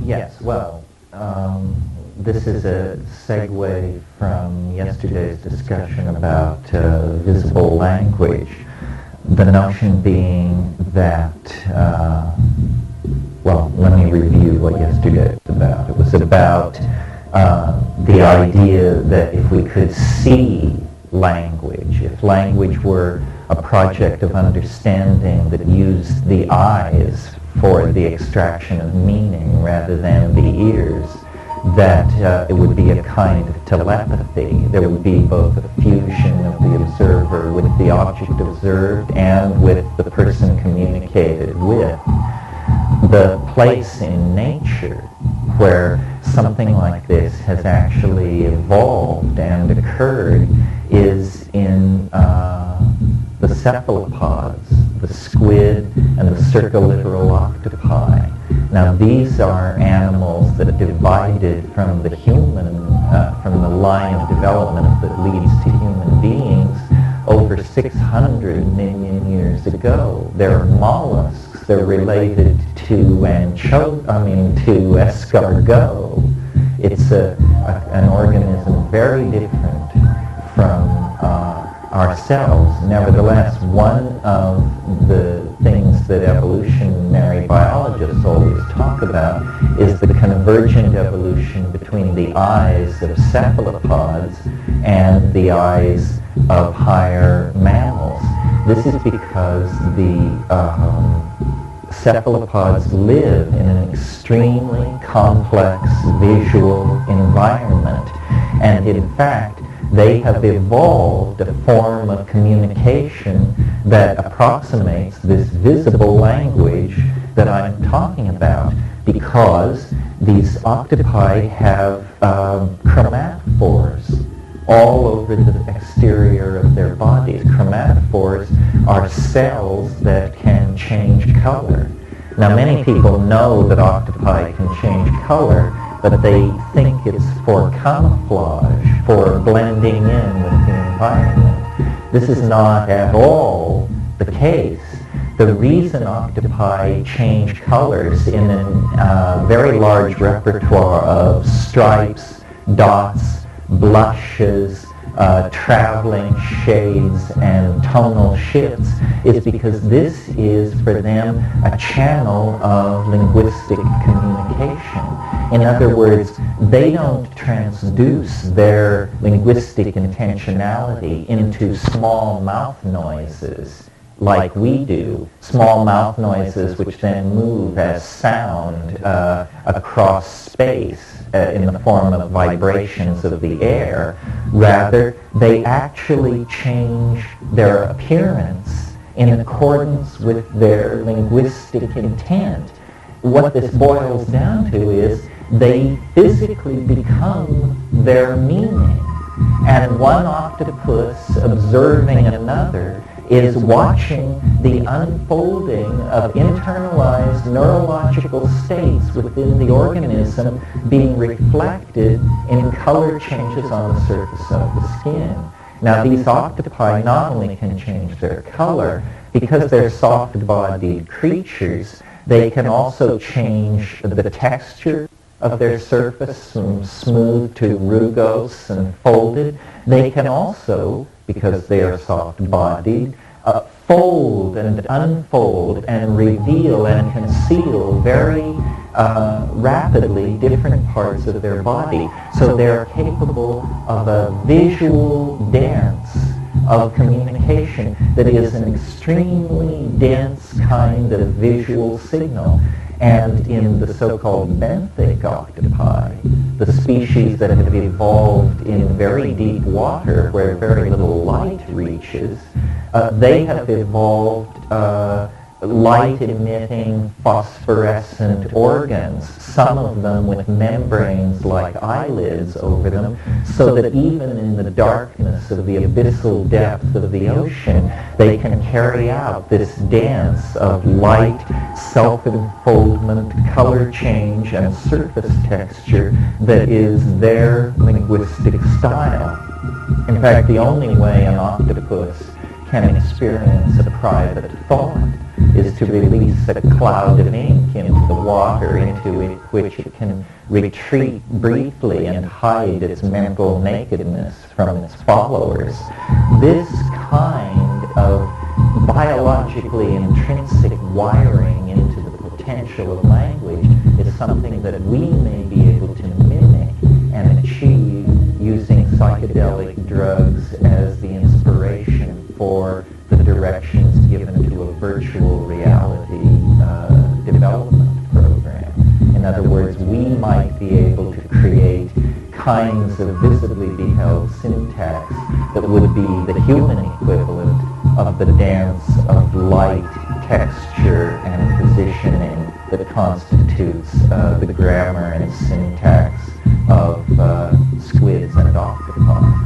Yes, well, this is a segue from yesterday's discussion about visible language. The notion being that, well, let me review what yesterday was about. It was about the idea that if we could see language, if language were a project of understanding that used the eyes for the extraction of meaning rather than the ears, that it would be a kind of telepathy. There would be both a fusion of the observer with the object observed and with the person communicated with. The place in nature where something like this has actually evolved and occurred is in the cephalopods, the squid and the circulittoral octopi. Now these are animals that divided from the human, from the line of development that leads to human beings over 600 million years ago. They're mollusks. They're related to escargot. It's an organism very different from ourselves. Nevertheless, one of the things that evolutionary biologists always talk about is the convergent evolution between the eyes of cephalopods and the eyes of higher mammals. This is because the cephalopods live in an extremely complex visual environment, and in fact they have evolved a form of communication that approximates this visible language that I'm talking about, because these octopi have chromatophores all over the exterior of their bodies. Chromatophores are cells that can change color. Now many people know that octopi can change color, but they think it's for camouflage, for blending in with the environment. This is not at all the case. The reason octopi change colors in a very large repertoire of stripes, dots, blushes, traveling shades and tonal shifts is because this is for them a channel of linguistic communication. In other words, they don't transduce their linguistic intentionality into small mouth noises like we do, small mouth noises which then move as sound across space in the form of vibrations of the air. Rather, they actually change their appearance in accordance with their linguistic intent. What this boils down to is they physically become their meaning. And one octopus observing another is watching the unfolding of internalized neurological states within the organism being reflected in color changes on the surface of the skin. Now these octopi not only can change their color, because they're soft-bodied creatures, they can also change the texture of their surface from smooth to rugose and folded. They can also, because they are soft-bodied, fold and unfold and reveal and conceal very rapidly different parts of their body. So they're capable of a visual dance of communication that is an extremely dense kind of visual signal. And in the so-called benthic octopi, the species that have evolved in very deep water where very little light reaches, they have evolved light-emitting phosphorescent organs, some of them with membranes like eyelids over them, so that even in the darkness of the abyssal depth of the ocean, they can carry out this dance of light, self-enfoldment, color change, and surface texture that is their linguistic style. In fact, the only way an octopus can experience a private thought is to release a cloud of ink into the water into which it can retreat briefly and hide its mental nakedness from its followers. This kind of biologically intrinsic wiring into the potential of language is something that we may be able to mimic and achieve using psychedelic drugs as the inspiration for the directions given to a virtual reality development program. In other words, we might be able to create kinds of visibly beheld syntax that would be the human equivalent of the dance of light, texture, and positioning that constitutes the grammar and syntax of squids and octopi.